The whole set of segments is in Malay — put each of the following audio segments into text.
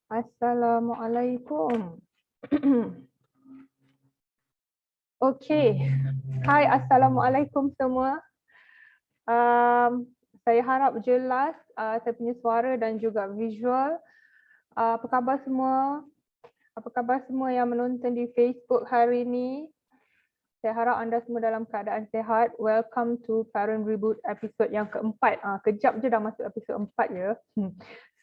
Assalamualaikum. Okey. Hai, Assalamualaikum semua. Saya harap jelas saya punya suara dan juga visual. Apa khabar semua? Apa khabar semua yang menonton di Facebook hari ini? Saya harap anda semua dalam keadaan sihat. Welcome to Parent Reboot episod yang keempat. Kejap je dah masuk episod 4 ya.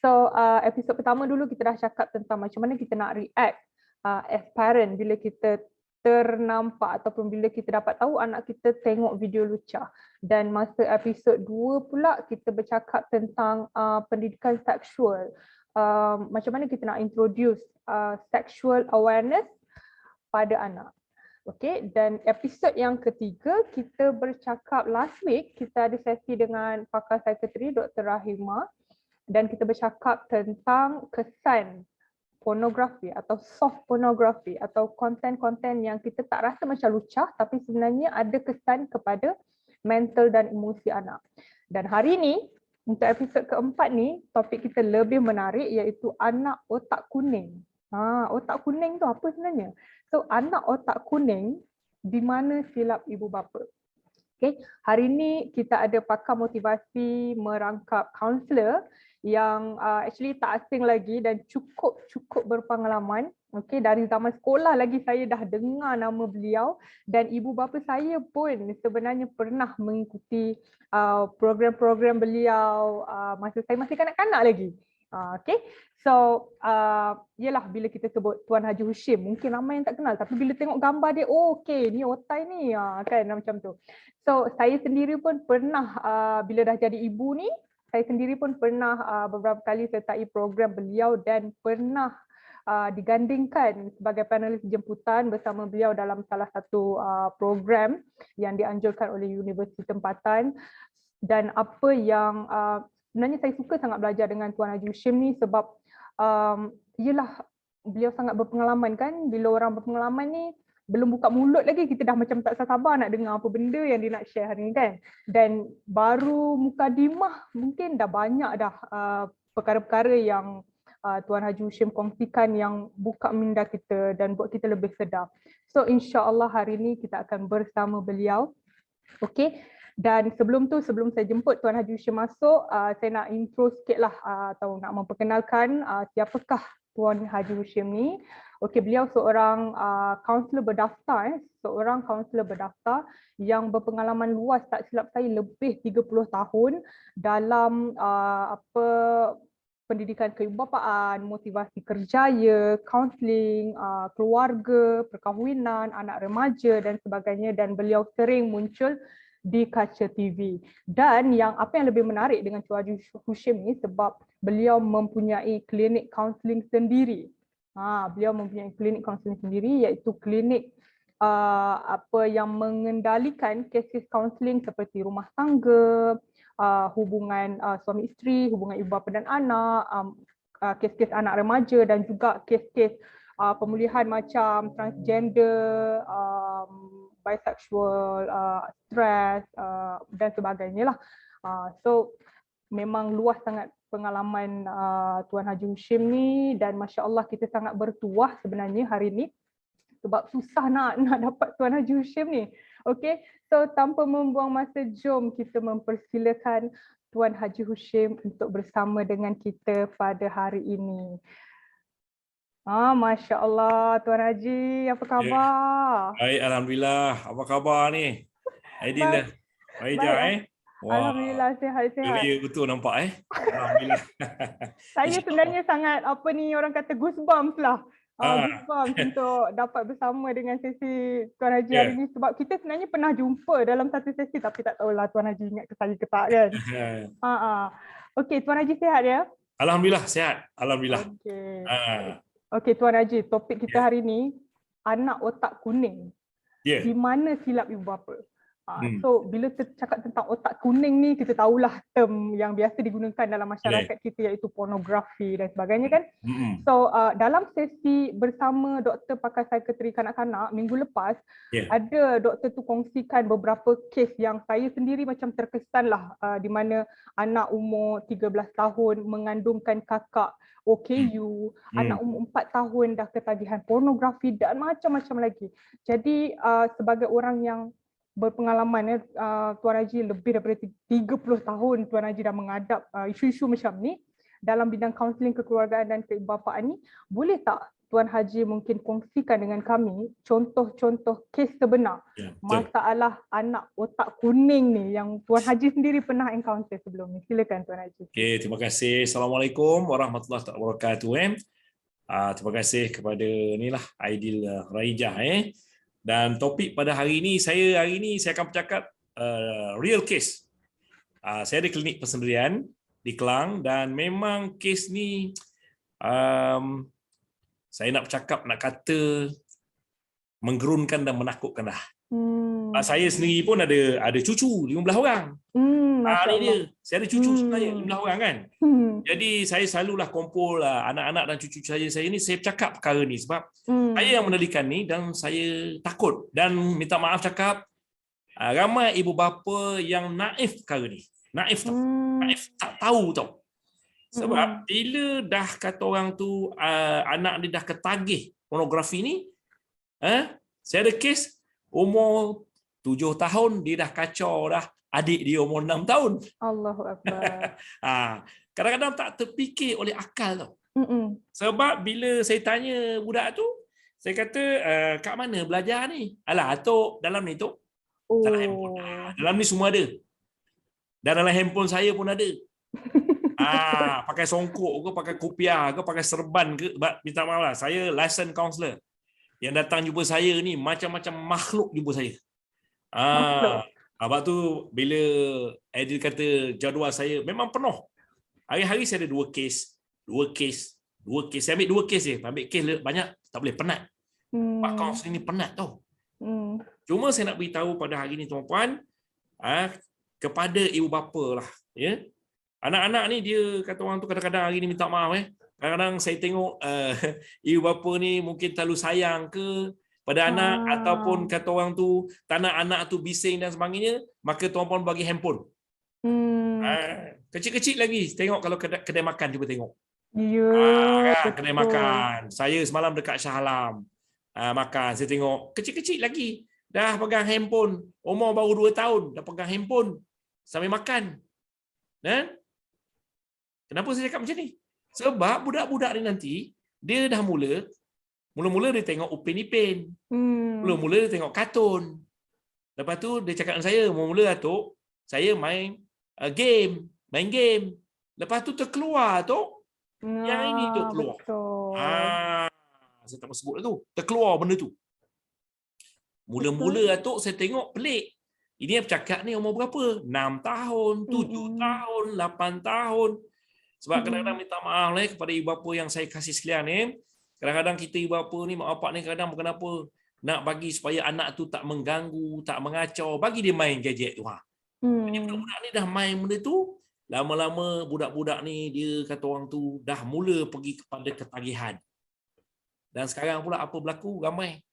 So, episod pertama dulu kita dah cakap tentang macam mana kita nak react as parent bila kita ternampak ataupun bila kita dapat tahu anak kita tengok video lucah. Dan masa episod 2 pula kita bercakap tentang pendidikan seksual. Macam mana kita nak introduce sexual awareness pada anak. Okey, dan episod yang ketiga kita bercakap last week kita ada sesi dengan pakar psikiatri Dr. Rahima dan kita bercakap tentang kesan pornografi atau soft pornografi atau konten-konten yang kita tak rasa macam lucah tapi sebenarnya ada kesan kepada mental dan emosi anak. Dan hari ini untuk episod keempat ni topik kita lebih menarik iaitu anak otak kuning. Otak kuning tu apa sebenarnya? So anak otak kuning di mana silap ibu bapa? Okay. Hari ini kita ada pakar motivasi merangkap kaunselor yang actually tak asing lagi dan cukup berpengalaman. Okay, dari zaman sekolah lagi saya dah dengar nama beliau dan ibu bapa saya pun sebenarnya pernah mengikuti program-program beliau masa saya masih kanak-kanak lagi. Okay, so yelah bila kita sebut Tuan Haji Hushim, mungkin ramai yang tak kenal tapi bila tengok gambar dia, oh okay ni otai ni kan macam tu. So saya sendiri pun pernah bila dah jadi ibu ni, saya sendiri pun pernah beberapa kali sertai program beliau dan pernah digandingkan sebagai panelis jemputan bersama beliau dalam salah satu program yang dianjurkan oleh universiti tempatan. Dan apa yang sebenarnya saya suka sangat belajar dengan Tuan Haji Hushim ni sebab yelah beliau sangat berpengalaman kan, bila orang berpengalaman ni belum buka mulut lagi kita dah macam tak sabar nak dengar apa benda yang dia nak share hari ni kan. Dan baru mukadimah mungkin dah banyak dah perkara-perkara yang Tuan Haji Hushim kongsikan yang buka minda kita dan buat kita lebih sedar. So insya-Allah hari ni kita akan bersama beliau. Okey. Dan sebelum saya jemput Tuan Haji Hushim masuk, saya nak intro sikitlah atau nak memperkenalkan siapakah Tuan Haji Hushim ni. Okey, beliau seorang kaunselor berdaftar, seorang kaunselor berdaftar yang berpengalaman luas tak silap saya lebih 30 tahun dalam pendidikan keibubapaan, motivasi kerjaya, kaunseling, keluarga, perkahwinan, anak remaja dan sebagainya dan beliau sering muncul di kaca TV. Dan apa yang lebih menarik dengan Tuan Haji Hushim ni sebab beliau mempunyai klinik kaunseling sendiri. Beliau mempunyai klinik kaunseling sendiri iaitu klinik yang mengendalikan kes-kes kaunseling seperti rumah tangga, hubungan suami isteri, hubungan ibu bapa dan anak, kes-kes anak remaja dan juga kes-kes pemulihan macam transgender, bisexual, stres dan sebagainya lah. So memang luas sangat pengalaman Tuan Haji Hushim ni dan masya-Allah kita sangat bertuah sebenarnya hari ni sebab susah nak dapat Tuan Haji Hushim ni. Okey, so tanpa membuang masa jom kita mempersilakan Tuan Haji Hushim untuk bersama dengan kita pada hari ini. Masya-Allah Tuan Haji, apa khabar? Baik, alhamdulillah. Apa khabar ni? Aidil dah. Baik je Wah, Alhamdulillah sihat-sihat. ceria betul nampak Alhamdulillah. Saya sebenarnya sangat orang kata goosebumps lah. Goosebumps untuk dapat bersama dengan sesi Tuan Haji hari ni sebab kita sebenarnya pernah jumpa dalam satu sesi tapi tak tahulah Tuan Haji ingat ke saya ke tak kan. Okey, Tuan Haji sihat ya? Alhamdulillah sihat. Alhamdulillah. Okey Tuan Haji, topik kita hari ni anak otak kuning. Di mana silap ibu bapa? So bila cakap tentang otak kuning ni, kita tahulah term yang biasa digunakan dalam masyarakat kita iaitu pornografi dan sebagainya kan. So dalam sesi bersama doktor pakar psikiatri kanak-kanak minggu lepas, ada doktor tu kongsikan beberapa kes yang saya sendiri macam terkesan lah, di mana anak umur 13 tahun mengandungkan kakak OKU, anak umur 4 tahun dah ketagihan pornografi dan macam-macam lagi. Jadi sebagai orang yang berpengalaman, Tuan Haji lebih daripada 30 tahun Tuan Haji dah menghadap isu-isu macam ni dalam bidang kaunseling kekeluargaan dan keibubapaan ni, boleh tak Tuan Haji mungkin kongsikan dengan kami contoh-contoh kes sebenar masalah anak otak kuning ni yang Tuan Haji sendiri pernah encounter sebelum ni? Silakan Tuan Haji. Okey, terima kasih. Assalamualaikum warahmatullahi wabarakatuh. Terima kasih kepada inilah Aidil Raijah. Dan topik pada hari ini saya akan bercakap real case. Saya ada klinik persendirian di Kelang dan memang kes ni saya nak bercakap, nak kata menggerunkan dan menakutkan dah. Saya sendiri pun ada cucu 15 orang. Ni dia. Saya ada cucu sebenarnya 15 orang kan. Jadi saya selalulah kumpul anak-anak dan cucu saya ni, saya bercakap perkara ni sebab saya yang menelikan ni dan saya takut dan minta maaf cakap ramai ibu bapa yang naif perkara ni. Naif tau. Naif tak tahu tau. Sebab bila dah kata orang tu anak dia dah ketagih pornografi ni, saya ada kes umur 7 tahun dia dah kacau dah adik dia umur 6 tahun. Allahu Akbar. Kadang-kadang tak terfikir oleh akal tau. Sebab bila saya tanya budak tu, saya kata, kat mana belajar ni? Alah, atuk dalam ni tu. Dalam handphone. Dalam ni semua ada. Dan dalam handphone saya pun ada. Pakai songkok ke, pakai kopiah ke, pakai serban ke. Minta maaf lah, saya licensed counselor. Yang datang jumpa saya ni macam-macam makhluk jumpa saya. Sebab tu bila Aidil kata jadual saya memang penuh. Hari-hari saya ada 2 kes. Saya ambil 2 kes je. Ambil kes banyak tak boleh, penat. Pak kaunseling ni penat tau. Cuma saya nak beritahu pada hari ni tuan-puan, kepada ibu bapa lah. Anak-anak ni dia kata orang tu kadang-kadang hari ni minta maaf. Kadang-kadang saya tengok ibu bapa ni mungkin terlalu sayang ke pada anak, ataupun kata orang tu tak nak anak tu bising dan sebagainya, maka tuan-puan bagi handphone. Kecil-kecil lagi tengok kalau kedai makan cuba tengok. Kedai makan. Saya semalam dekat Shah Alam makan, saya tengok kecil-kecil lagi dah pegang handphone, umur baru 2 tahun dah pegang handphone sambil makan. Kenapa saya cakap macam ni? Sebab budak-budak ni nanti dia dah mula-mula dia tengok Upin Ipin. Mula-mula dia tengok kartun. Lepas tu dia cakap dengan saya, mula-mula atuk, saya main game. Lepas tu terkeluar atuk. Yang ini tu keluar. Saya tak mau sebut lah tu. Terkeluar benda tu. Mula-mula atuk saya tengok pelik. Ini yang bercakap ni umur berapa? 6 tahun, 7 tahun, 8 tahun. Sebab kadang-kadang minta maaf lah kepada ibu bapa yang saya kasih sekalian ni. Kadang-kadang kita ibu bapa ni, mak bapak ni kadang kenapa nak bagi supaya anak tu tak mengganggu, tak mengacau, bagi dia main gadget tu. Jadi budak-budak ni dah main benda tu, lama-lama budak-budak ni dia kata orang tu dah mula pergi kepada ketagihan. Dan sekarang pula apa berlaku? Ramai.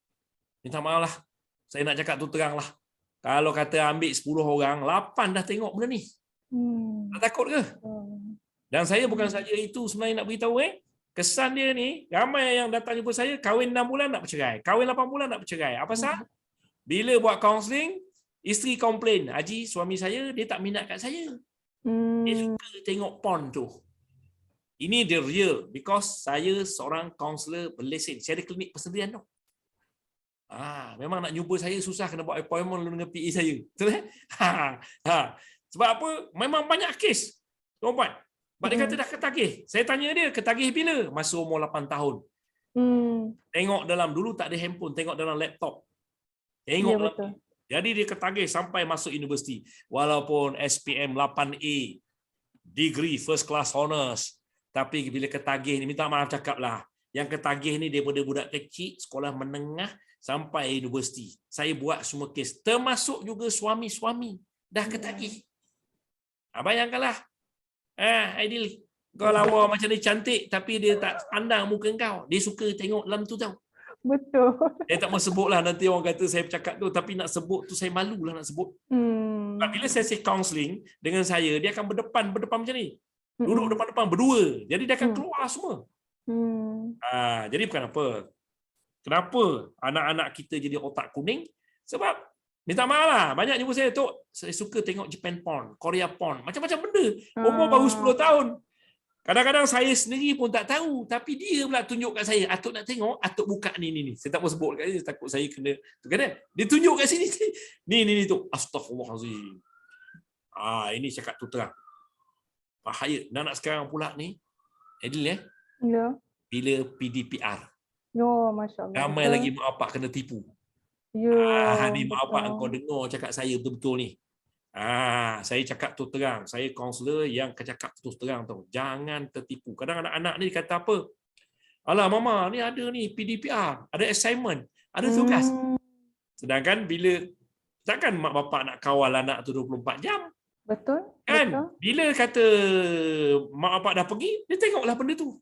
Minta maaf lah. Saya nak cakap tu terang lah. Kalau kata ambil 10 orang, 8 dah tengok benda ni. Tak takut ke? Dan saya bukan saja itu sebenarnya nak beritahu kesan dia ni, ramai yang datang jumpa saya, kahwin 6 bulan nak bercerai, kahwin 8 bulan nak bercerai. Apa pasal? Bila buat kaunseling, isteri komplain, Haji, suami saya dia tak minat kat saya. Dia suka tengok porn tu. Ini the real, because saya seorang kaunselor berlesen. Saya ada klinik persendirian tu. Memang nak jumpa saya susah, kena buat appointment dengan PA saya. Betul Sebab apa? Memang banyak kes. Tuan-puan. Sebab dia kata dah ketagih. Saya tanya dia, ketagih bila? Masa umur 8 tahun. Tengok dalam, dulu tak ada handphone, tengok dalam laptop. Tengok dalam. Jadi dia ketagih sampai masuk universiti. Walaupun SPM 8A, degree first class honors. Tapi bila ketagih ni, minta maaf cakap lah. yang ketagih ni daripada budak kecil, sekolah menengah sampai universiti. Saya buat semua kes, termasuk juga suami-suami dah ketagih. Bayangkanlah. Aidil, kau lawa macam ni cantik tapi dia tak pandang muka kau. Dia suka tengok dalam tu tau. Betul. Saya tak mau sebut lah, nanti orang kata saya bercakap tu, tapi nak sebut tu saya malu lah nak sebut. Bila sesi counselling dengan saya, dia akan berdepan macam ni. Duduk depan-depan berdua. Jadi dia akan keluar semua. Jadi bukan apa. Kenapa anak-anak kita jadi otak kuning? Sebab minta maaf lah, banyak jumpa saya, Tok, saya suka tengok Japan porn, Korea porn, macam-macam benda. Umur baru 10 tahun. Kadang-kadang saya sendiri pun tak tahu, tapi dia pula tunjuk kat saya, Atuk nak tengok, Atuk buka ni. Saya tak mau sebut kat dia, takut saya kena. Dia tunjuk kat sini. Ni tu. Astaghfirullahalazim. Ini cakap tu terang. Bahaya. Anak sekarang pula ni, Adil Ya. bila PDPR. Masya Allah. Ramai lagi mak bapak kena tipu. Ni mak bapak kau dengar cakap saya betul-betul ni. Saya cakap tu terang. Saya kaunselor yang cakap tu terang tau. Jangan tertipu. Kadang anak-anak ni kata apa? Alah mama, ni ada ni PDPR, ada assignment, ada tugas. Sedangkan bila takkan mak bapak nak kawal anak tu 24 jam. Betul. Kan? Betul. Bila kata mak bapak dah pergi, dia tengoklah benda tu.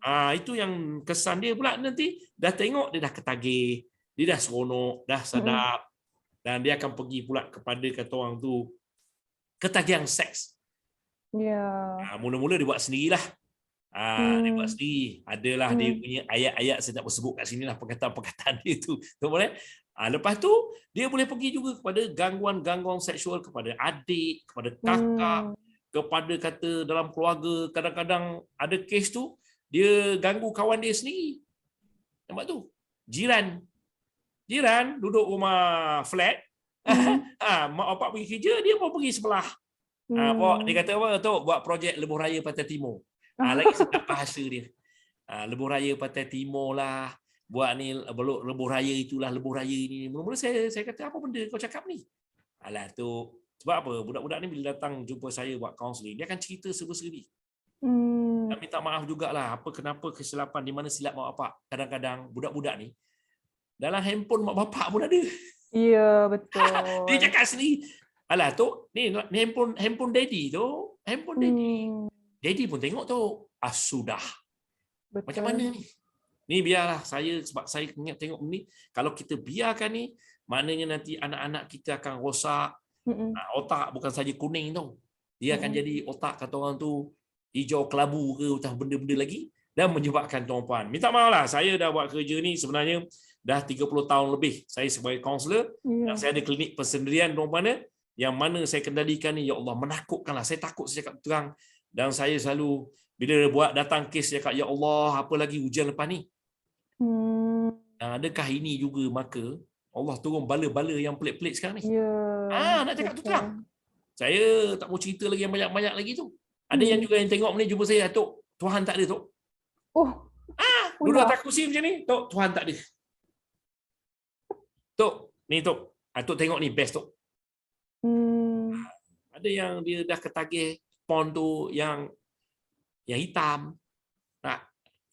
Itu yang kesan dia pula nanti. Dah tengok, dia dah ketagih, dia dah seronok, dah sedap. Dan dia akan pergi pula kepada kata orang tu ketagihan seks. Mula-mula dia buat sendirilah. Dia buat sendiri. Adalah dia punya ayat-ayat, saya tak boleh sebut kat sini lah perkataan-perkataan dia tu. Lepas tu dia boleh pergi juga kepada gangguan-gangguan seksual kepada adik, kepada kakak, kepada kata dalam keluarga. Kadang-kadang ada kes tu dia ganggu kawan dia sendiri. Nampak tu? Jiran duduk rumah flat. Mak bapak pergi kerja, dia mau pergi sebelah. Dia kata apa tu? Buat projek Lebuh Raya Pantai Timur. Lagi sedap bahasa dia. Lebuh Raya Pantai Timur lah. Buat ni Lebuh Raya itulah, Lebuh Raya ni. Mula-mula saya kata, apa benda kau cakap ni? Alah tu. Sebab apa? Budak-budak ni bila datang jumpa saya buat kaunseling, dia akan cerita serba-serbi. Dan minta maaf jugalah kenapa kesilapan, di mana silap mak bapak. Kadang-kadang budak-budak ni dalam handphone mak bapak pun ada. Ya, betul. Dia cakap sendiri. Alah tu, ni handphone daddy tu. Handphone daddy. Daddy pun tengok tu. Sudah. Betul. Macam mana ni? Ni biarlah sebab saya ingat tengok ni. Kalau kita biarkan ni, maknanya nanti anak-anak kita akan rosak. Otak bukan saja kuning tau. Dia akan jadi otak kata orang tu hijau kelabu ke, entah benda-benda lagi. Dan menyebabkan tuan-puan. Minta maaf lah, saya dah buat kerja ni sebenarnya dah 30 tahun lebih. Saya sebagai kaunselor, dan saya ada klinik persendirian tuan-puan, yang mana saya kendalikan ni, ya Allah, menakutkanlah. Saya takut saya cakap terang. Dan saya selalu, bila buat datang kes, saya cakap, ya Allah, apa lagi ujian lepas ni? Adakah ini juga maka Allah turun bala-bala yang pelik-pelik sekarang ni? Nak cakap tu terang. Saya tak mau cerita lagi yang banyak-banyak lagi tu. Ada yang juga yang tengok ni jumpa saya, Tok, Tuhan tak ada, Tok. Duduk atas kursi macam ni, Tok, Tuhan tak ada. Tok, ni Tok. Tok tengok ni best, Tok. Ada yang dia dah ketagih porn tu yang hitam,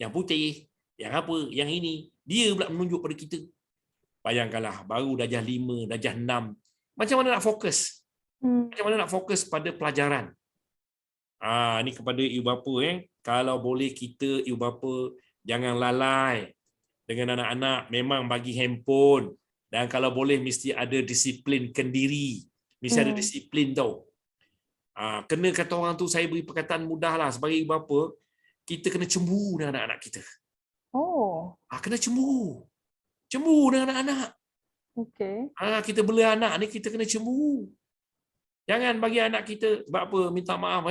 yang putih, yang apa, yang ini. Dia pula menunjuk pada kita. Bayangkanlah, baru darjah 5, darjah 6. Macam mana nak fokus? Macam mana nak fokus pada pelajaran? Ni kepada ibu bapa. Kalau boleh kita ibu bapa jangan lalai dengan anak-anak. Memang bagi handphone. Dan kalau boleh mesti ada disiplin kendiri. Mesti ada disiplin tau. Kena kata orang tu, saya beri perkataan mudah lah. Sebagai ibu bapa, kita kena cemburu dengan anak-anak kita. Kena cemburu. Cemburu dengan anak-anak. Okay. Kita bela anak ni, kita kena cemburu. Jangan bagi anak kita, sebab apa, minta maaf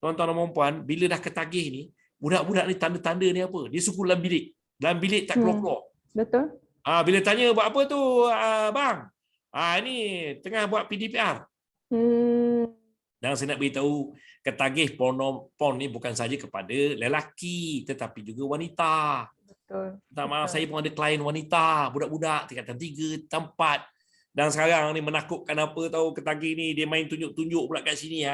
tuan-tuan dan puan, bila dah ketagih ni, budak-budak ni tanda-tanda ni apa? Dia suka dalam bilik. Dalam bilik tak keluar-keluar. Betul. Bila tanya buat apa tu, bang? Ni tengah buat PDPR. Dan saya nak beritahu, ketagih porn ni bukan saja kepada lelaki, tetapi juga wanita. Betul. Tak maaf, saya pun ada klien wanita, budak-budak tingkatan 3, tingkatan 4. Dan sekarang ni menakutkan apa tahu, ketagih ni dia main tunjuk-tunjuk pula kat sini.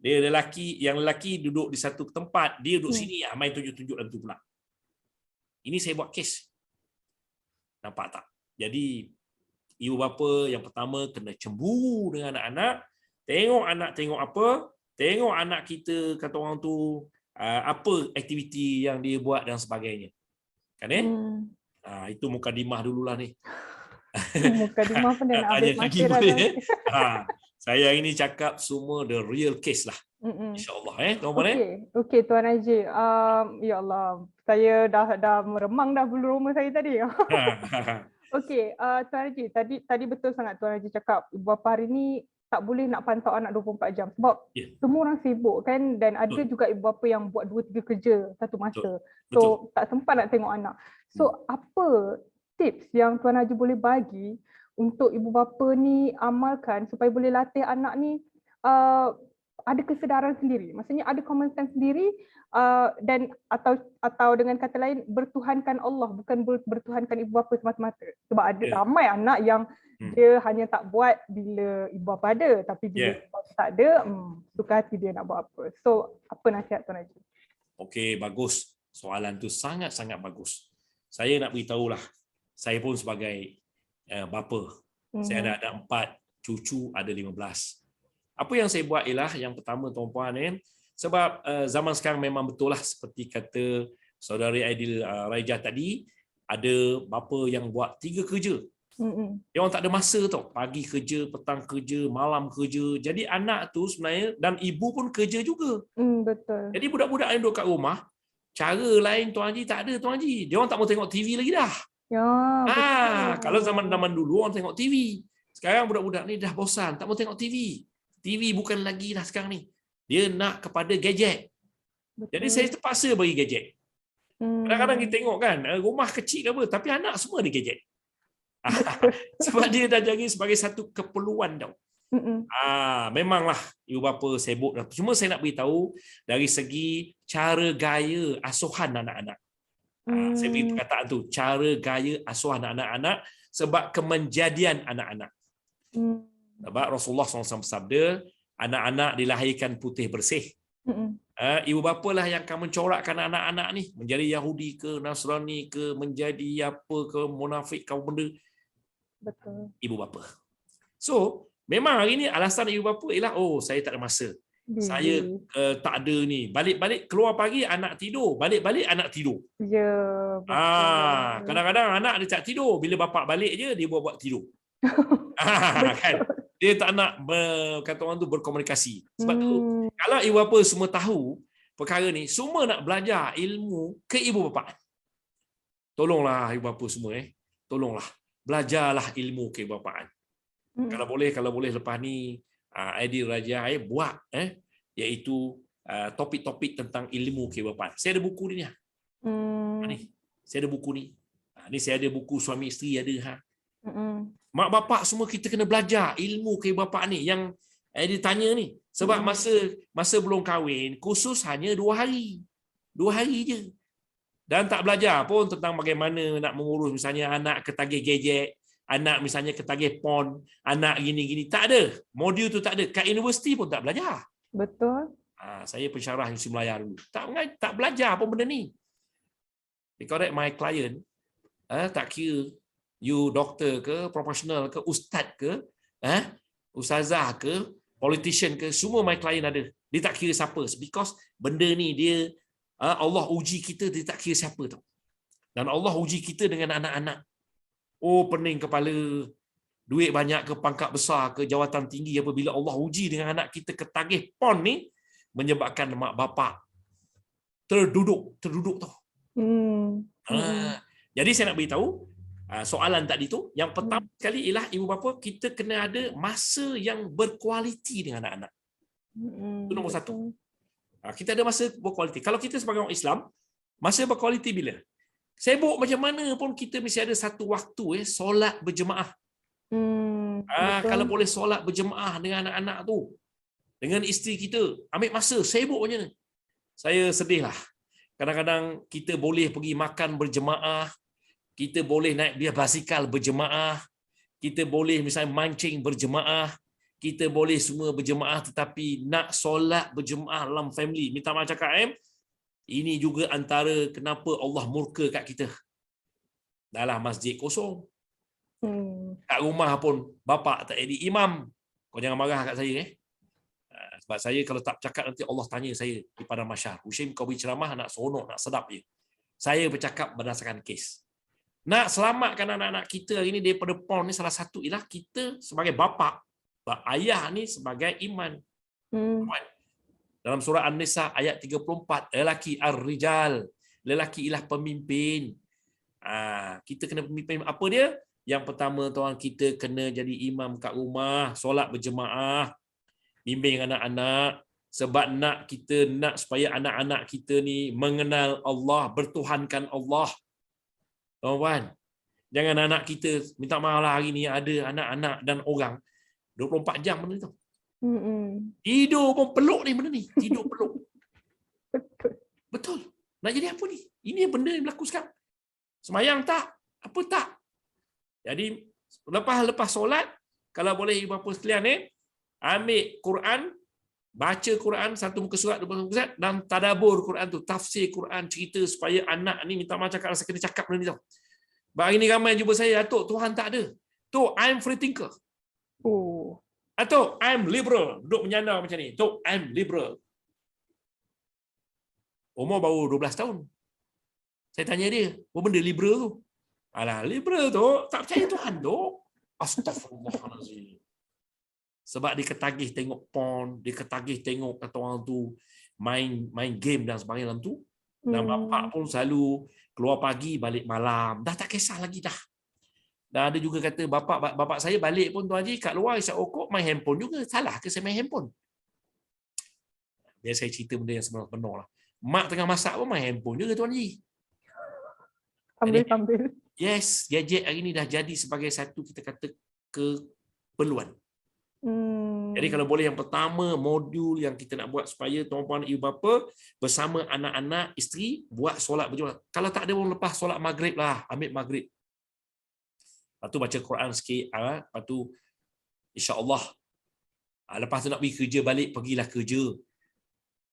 Dia lelaki duduk di satu tempat, dia duduk sini, main tunjuk-tunjuk dalam tu pula. Ini saya buat kes. Nampak tak? Jadi ibu bapa yang pertama kena cemburu dengan anak-anak, tengok anak tengok apa, tengok anak kita kata orang tu apa aktiviti yang dia buat dan sebagainya. Kan itu mukadimah dululah ni. Mukadimah pun dah nak habis Tanya lagi masa dah. boleh. Saya ini cakap semua the real case lah. InsyaAllah Tuan Puan. Okey Tuan Haji. Ya Allah, saya dah meremang dah bulu roma saya tadi. Okey, Tuan Haji, tadi betul sangat Tuan Haji cakap ibu bapa hari ni tak boleh nak pantau anak 24 jam sebab semua orang sibuk kan, dan ada juga ibu bapa yang buat 2-3 kerja satu masa. So tak sempat nak tengok anak. So apa tips yang Tuan Haji boleh bagi untuk ibu bapa ni amalkan supaya boleh latih anak ni ada kesedaran sendiri, maksudnya ada common sense sendiri, dan atau dengan kata lain bertuhankan Allah, bukan bertuhankan ibu bapa semata-mata. Sebab ada ramai anak yang dia hanya tak buat bila ibu bapa ada, tapi bila ibu bapa tak ada, suka hati dia nak buat apa. So apa nasihat Tuan Haji? Okey, bagus. Soalan tu sangat-sangat bagus. Saya nak beritahulah, saya pun sebagai bapa, saya ada 4 cucu, ada 15. Apa yang saya buat ialah yang pertama Tuan Puan, sebab zaman sekarang memang betul lah seperti kata saudari Aidil Raijah tadi, ada bapa yang buat 3 kerja. Dia orang tak ada masa tau, pagi kerja, petang kerja, malam kerja. Jadi anak tu sebenarnya, dan ibu pun kerja juga. Betul. Jadi budak-budak yang duduk kat rumah, cara lain Tuan Haji tak ada Tuan Haji. Dia orang tak mau tengok TV lagi dah. Ya, betul. Kalau zaman-zaman dulu orang tengok TV. Sekarang budak-budak ni dah bosan, tak mau tengok TV. TV bukan lagi dah sekarang ni. Dia nak kepada gadget. Jadi saya terpaksa bagi gadget. Kadang-kadang kita tengok kan, rumah kecil ke apa, tapi anak semua ada gadget. Sebab dia dah jadi sebagai satu keperluan tau. Memanglah ibu bapa sibuk. Cuma saya nak beritahu dari segi cara gaya asuhan anak-anak. Saya beri perkataan tu, cara gaya asuhan anak-anak sebab kemenjadian anak-anak. Sebab Rasulullah SAW bersabda, anak-anak dilahirkan putih bersih. Ibu bapa lah yang akan mencorakkan anak-anak ni menjadi Yahudi ke, Nasrani ke, menjadi apa ke, munafik ke benda. Betul. Ibu bapa. So, memang hari ni alasan ibu bapa ialah, saya tak ada masa. Saya tak ada ni. Balik-balik keluar pagi anak tidur, balik-balik anak tidur. Ya, betul. Kadang-kadang anak dia tak tidur, bila bapak balik je dia buat tidur. Kan? Dia tak nak kata orang tu berkomunikasi. Sebab tu kalau ibu bapa semua tahu perkara ni, semua nak belajar ilmu keibu bapaan. Tolonglah ibu bapa semua tolonglah belajarlah ilmu keibu bapaan. Kalau boleh lepas ni Aidil Raijah buat iaitu topik-topik tentang ilmu keibu bapaan. Saya ada buku ni. Ni. Saya ada buku ni. Ni saya ada buku suami isteri ada. Mak bapak semua kita kena belajar ilmu keibu-bapaan ni yang ditanya ni. Sebab masa belum kahwin, kursus hanya 2 hari. 2 hari je. Dan tak belajar pun tentang bagaimana nak mengurus misalnya anak ketagih gadget, anak misalnya ketagih pon, anak gini-gini. Tak ada. Modul tu tak ada. Kat universiti pun tak belajar. Betul. Saya pensyarah Universiti Melaya dulu. Tak belajar pun benda ni. Because my client, tak kira you doktor ke, profesional ke, ustaz ke, ustazah ke, politician ke, semua my client ada. Dia tak kira siapa. Because benda ni dia, Allah uji kita, dia tak kira siapa tau. Dan Allah uji kita dengan anak-anak. Pening kepala, duit banyak ke, pangkat besar ke, jawatan tinggi, apabila Allah uji dengan anak kita ketagih pon ni, menyebabkan mak bapak terduduk tau. Jadi saya nak beritahu, soalan tadi tu, yang pertama sekali ialah ibu bapa kita kena ada masa yang berkualiti dengan anak-anak. Itu nombor 1. Kita ada masa berkualiti. Kalau kita sebagai orang Islam, masa berkualiti bila? Sibuk macam mana pun kita mesti ada satu waktu solat berjemaah. Kalau boleh solat berjemaah dengan anak-anak tu, dengan isteri kita, ambil masa sibuk macam mana. Saya sedih lah. Kadang-kadang kita boleh pergi makan berjemaah, kita boleh naik biar basikal berjemaah, kita boleh misalnya mancing berjemaah, kita boleh semua berjemaah, tetapi nak solat berjemaah dalam family, minta maaf cakap ini juga antara kenapa Allah murka kat kita. Dalam masjid kosong, kat rumah pun bapa tak jadi imam, kau jangan marah kat saya sebab saya kalau tak bercakap nanti Allah tanya saya di padang mahsyar, Hushim kau berceramah nak seronok, nak sedap je. Saya bercakap berdasarkan kes. Nak selamatkan anak-anak kita hari ni daripada porn ni, salah satu ialah kita sebagai bapa, ayah ni sebagai iman. Dalam surah An-Nisa ayat 34, lelaki ar-rijal, lelaki ialah pemimpin. Kita kena pemimpin apa dia? Yang pertama tuan, kita kena jadi imam kat rumah, solat berjemaah, bimbing anak-anak, sebab kita nak supaya anak-anak kita ni mengenal Allah, bertuhankan Allah. Tuan-tuan, jangan anak kita, minta maaf lah hari ni ada anak-anak dan orang 24 jam benda tu. Tidur pun peluk ni benda ni, tidur peluk. Betul. Nak jadi apa ni? Ini benda yang berlaku sekarang. Semayang tak? Apa tak? Jadi lepas solat, kalau boleh ibu bapa sekalian ambil Quran, baca Quran satu muka surat, dua muka surat, dan tadabbur Quran tu, tafsir Quran, cerita supaya anak ni minta maaf cakap, rasa kena cakap benda ni tau. Hari ni ramai jumpa saya, Atuk Tuhan tak ada. Tok, I'm free thinker. Atuk, I'm liberal. Duduk menyandar macam ni. Tok, I'm liberal. Umur baru 12 tahun. Saya tanya dia, apa benda liberal tu? Alah, liberal tu tak percaya Tuhan tu. Astaghfirullahalazim. Sebab dia ketagih tengok porn, dia ketagih tengok kata orang tu main game dan sebagainya dalam tu. Dan bapak pun selalu keluar pagi balik malam. Dah tak kisah lagi dah. Dan ada juga kata bapak saya balik pun Tuan Haji kat luar isap rokok main handphone juga. Salah ke saya main handphone? Biar saya cerita benda yang sebenar-benar lah. Mak tengah masak pun main handphone juga Tuan Haji. Sambil. Yes, gadget hari ni dah jadi sebagai satu kita kata keperluan. Jadi kalau boleh yang pertama modul yang kita nak buat supaya tuan-puan ibu bapa bersama anak-anak isteri buat solat berjemaah. Kalau tak ada pun lepas solat maghrib lah, ambil maghrib. Lepas tu baca Quran sikit, lepas tu insya-Allah lepas tu nak pergi kerja balik, pergilah kerja.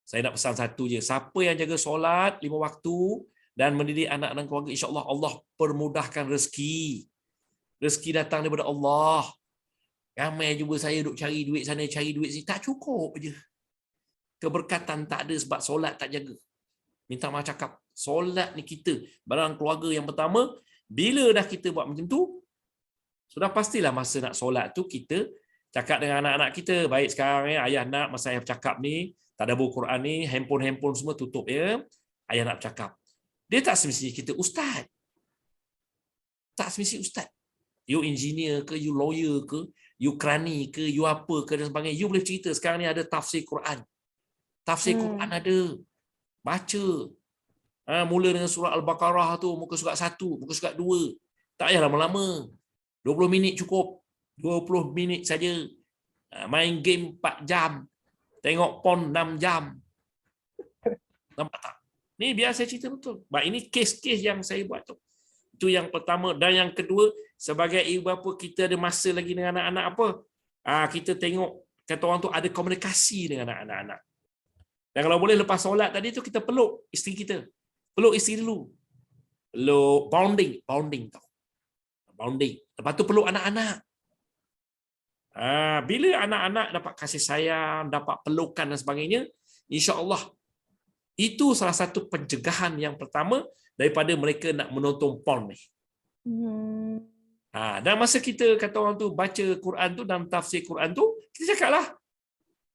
Saya nak pesan satu je, siapa yang jaga solat 5 waktu dan mendidik anak dan keluarga, insya-Allah Allah permudahkan rezeki. Rezeki datang daripada Allah. Ramai jumpa saya duk cari duit sana, cari duit sini, tak cukup je. Keberkatan tak ada sebab solat tak jaga. Minta maaf cakap, solat ni kita, barang keluarga yang pertama, bila dah kita buat macam tu, sudah pastilah masa nak solat tu kita cakap dengan anak-anak kita, baik sekarang ayah nak masa ayah bercakap ni, tadabbur Quran ni, handphone semua tutup ayah nak bercakap. Dia tak semestinya kita ustaz. Tak semestinya ustaz. You engineer ke, you lawyer ke, you krani ke, you apa ke dan sebagainya. You boleh cerita sekarang ni ada tafsir Quran. Tafsir Quran ada. Baca. Mula dengan surah Al-Baqarah tu, muka surat 1, muka surat 2. Tak payah lama-lama. 20 minit cukup. 20 minit saja. Main game 4 jam. Tengok porn 6 jam. Nampak tak? Ni biar saya cerita betul. Baik, ini kes-kes yang saya buat tu. Itu yang pertama. Dan yang kedua, sebagai ibu bapa kita ada masa lagi dengan anak-anak apa? Kita tengok, kata orang tu ada komunikasi dengan anak-anak. Dan kalau boleh lepas solat tadi tu kita peluk isteri kita. Peluk isteri dulu. Peluk bonding tau. Bonding. Lepas tu peluk anak-anak. Bila anak-anak dapat kasih sayang, dapat pelukan dan sebagainya, insya-Allah itu salah satu pencegahan yang pertama daripada mereka nak menonton porn ni. Dan masa kita kata orang tu baca Quran tu dan tafsir Quran tu, kita cakaplah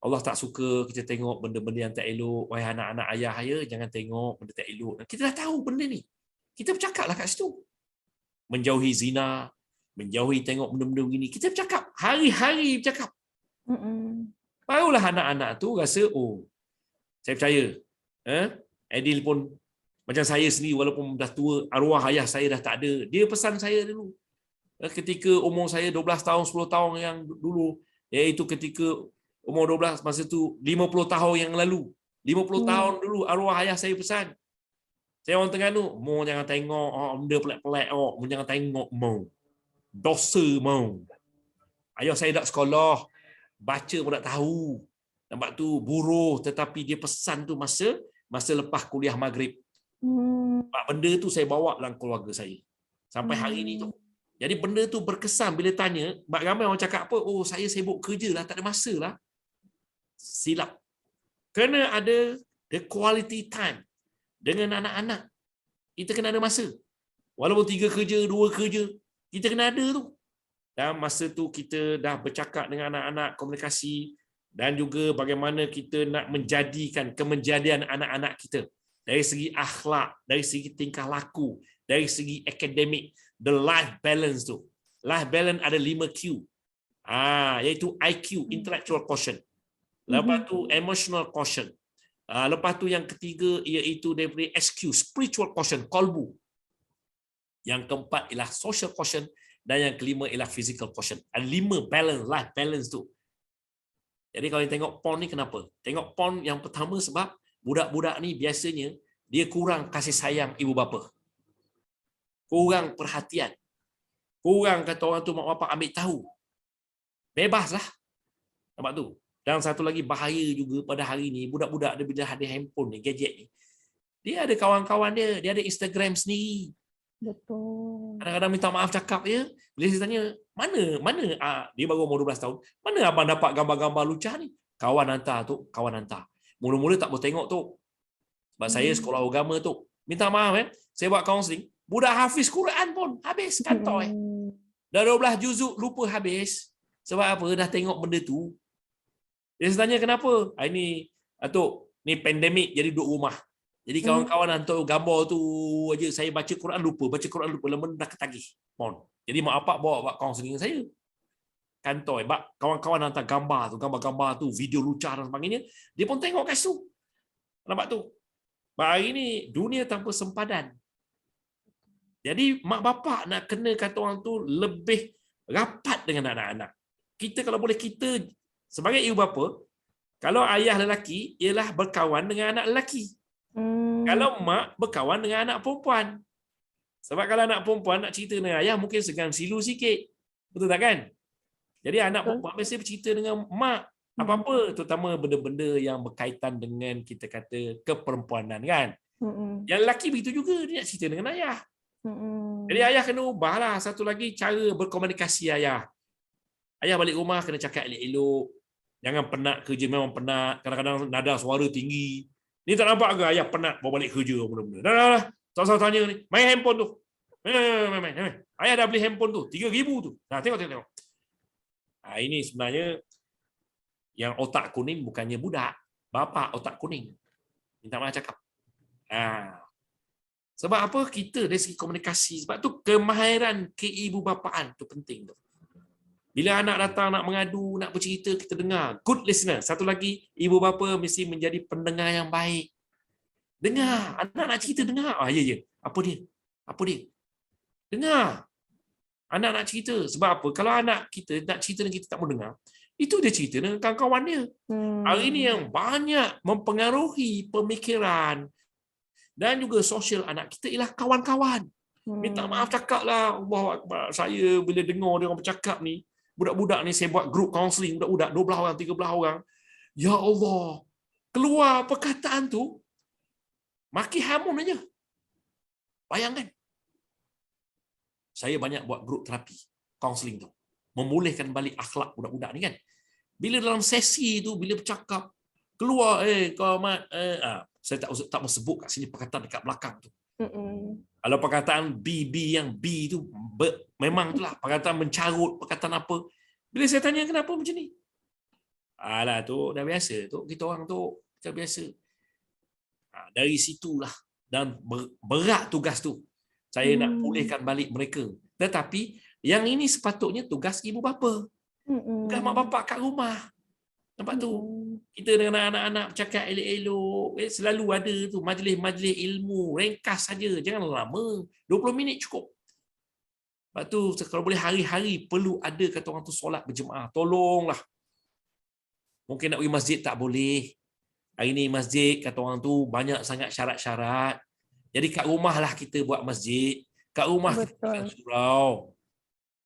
Allah tak suka kita tengok benda-benda yang tak elok. Wahai anak-anak ayah jangan tengok benda tak elok. Kita dah tahu benda ni. Kita bercakaplah kat situ. Menjauhi zina, menjauhi tengok benda-benda begini. Kita bercakap, hari-hari bercakap. Barulah anak-anak tu rasa, saya percaya. Adil pun macam saya sendiri walaupun dah tua, arwah ayah saya dah tak ada. Dia pesan saya dulu. Ketika umur saya 12 tahun, 10 tahun yang dulu, iaitu ketika umur 12, masa tu 50 tahun yang lalu. 50 tahun dulu arwah ayah saya pesan. Saya orang Terengganu, mau jangan tengok benda pelik-pelik, mau jangan tengok, mau. Dosa, mau. Ayah saya dak sekolah, baca pun tak tahu. Nampak tu buruh, tetapi dia pesan tu masa lepas kuliah maghrib. Sebab benda tu saya bawa dalam keluarga saya sampai hari ni tu. Jadi benda tu berkesan bila tanya, ramai orang cakap apa, oh saya sibuk kerja lah, tak ada masa lah. Silap. Kena ada the quality time dengan anak-anak. Kita kena ada masa. Walaupun 3 kerja, 2 kerja, kita kena ada tu. Dan masa tu kita dah bercakap dengan anak-anak, komunikasi, dan juga bagaimana kita nak menjadikan kemenjadian anak-anak kita dari segi akhlak, dari segi tingkah laku, dari segi akademik, the life balance tu. Life balance ada 5Q. Iaitu IQ, intellectual quotient. Lepas tu emotional quotient. Lepas tu yang ketiga iaitu daripada SQ, spiritual quotient, kolbu. Yang keempat ialah social quotient dan yang kelima ialah physical quotient. Ada 5 balance, life balance tu. Jadi kalau tengok PON ni kenapa? Tengok PON yang pertama sebab budak-budak ni biasanya dia kurang kasih sayang ibu bapa. Kurang perhatian. Kurang kata orang tu mak bapak ambil tahu. Bebaslah. Nampak tu? Dan satu lagi bahaya juga pada hari ni, budak-budak dia bila ada handphone ni, gadget ni, dia ada kawan-kawan dia ada Instagram sendiri. Betul. Kadang-kadang minta maaf cakap dia, bila saya tanya, mana dia baru umur 12 tahun, mana abang dapat gambar-gambar lucah ni? Kawan hantar tu, kawan hantar. Mula-mula tak boleh tengok tu. Sebab saya sekolah agama tu. Minta maaf saya buat kaunseling, budak hafiz Quran pun habis kantoi. Dah 12 juzuk lupa habis. Sebab apa? Dah tengok benda tu. Dia tanya kenapa? Ini Atuk, ni pandemik jadi duduk rumah. Jadi kawan-kawan hantar gambar tu aja, saya baca Quran lupa, lama dah ketagih. Jadi mak bapak bawa buat kaunseling saya. Kantoi, kawan-kawan hantar gambar tu, video lucah dan sebagainya, dia pun tengok kat situ. Nampak tu? Hari ni dunia tanpa sempadan. Jadi mak bapak nak kena kata orang tu lebih rapat dengan anak-anak. Kita kalau boleh, kita sebagai ibu bapa, kalau ayah lelaki ialah berkawan dengan anak lelaki. Kalau mak berkawan dengan anak perempuan. Sebab kalau anak perempuan nak cerita dengan ayah mungkin segan silu sikit. Betul tak kan? Jadi anak perempuan mesti bercerita dengan mak apa-apa, terutama benda-benda yang berkaitan dengan kita kata keperempuanan kan. Yang lelaki begitu juga, dia nak cerita dengan ayah. Jadi ayah kena ubahlah. Satu lagi cara berkomunikasi ayah. Ayah balik rumah kena cakap elok-elok. Jangan penat kerja, memang penat. Kadang-kadang nada suara tinggi. Ni tak nampak ke ayah penat bawa balik kerja benda-benda. Dah. Tahu-tahu tanya ni, main handphone tu. Main. Ayah dah beli handphone tu, 3,000 tu. Nah, tengok. Ini sebenarnya yang otak kuning bukannya budak. Bapa otak kuning. Minta maaf cakap. Sebab apa? Kita dari segi komunikasi. Sebab tu kemahiran keibubapaan tu penting tu. Bila anak datang nak mengadu, nak bercerita, kita dengar. Good listener. Satu lagi, ibu bapa mesti menjadi pendengar yang baik. Dengar. Anak nak cerita, dengar. Ya. Apa dia? Dengar. Anak nak cerita. Sebab apa? Kalau anak kita nak cerita dan kita tak mau dengar, itu dia cerita dengan kawan-kawan dia. Hari ini yang banyak mempengaruhi pemikiran dan juga sosial anak kita ialah kawan-kawan. Minta maaf cakap lah. Allahu Akbar. Saya bila dengar dia orang bercakap ni, budak-budak ni saya buat group counselling, budak-budak 12 orang, 13 orang. Ya Allah. Keluar perkataan tu, maki hamun aja. Bayangkan. Saya banyak buat group terapi, counselling tu. Memulihkan balik akhlak budak-budak ni kan. Bila dalam sesi tu, bila bercakap, keluar, kau mat, saya tak mau sebut kat sini perkataan dekat belakang tu. Kalau perkataan B yang B tu, memang itulah perkataan mencarut, perkataan apa. Bila saya tanya kenapa macam ni? Alah tu, dah biasa tu. Kita orang tu, dah biasa. Dari situlah. Dan berat tugas tu. Saya nak pulihkan balik mereka. Tetapi, yang ini sepatutnya tugas ibu bapa. Tugas mak bapak kat rumah. Nampak tu? Kita dengan anak-anak bercakap elok-elok. Selalu ada tu majlis-majlis ilmu. Ringkas saja. Jangan lama. 20 minit cukup. Lepas tu, kalau boleh hari-hari perlu ada kata orang tu solat berjemaah. Tolonglah. Mungkin nak pergi masjid tak boleh. Hari ni masjid kata orang tu banyak sangat syarat-syarat. Jadi kat rumahlah kita buat masjid. Kat rumah kita buat surau.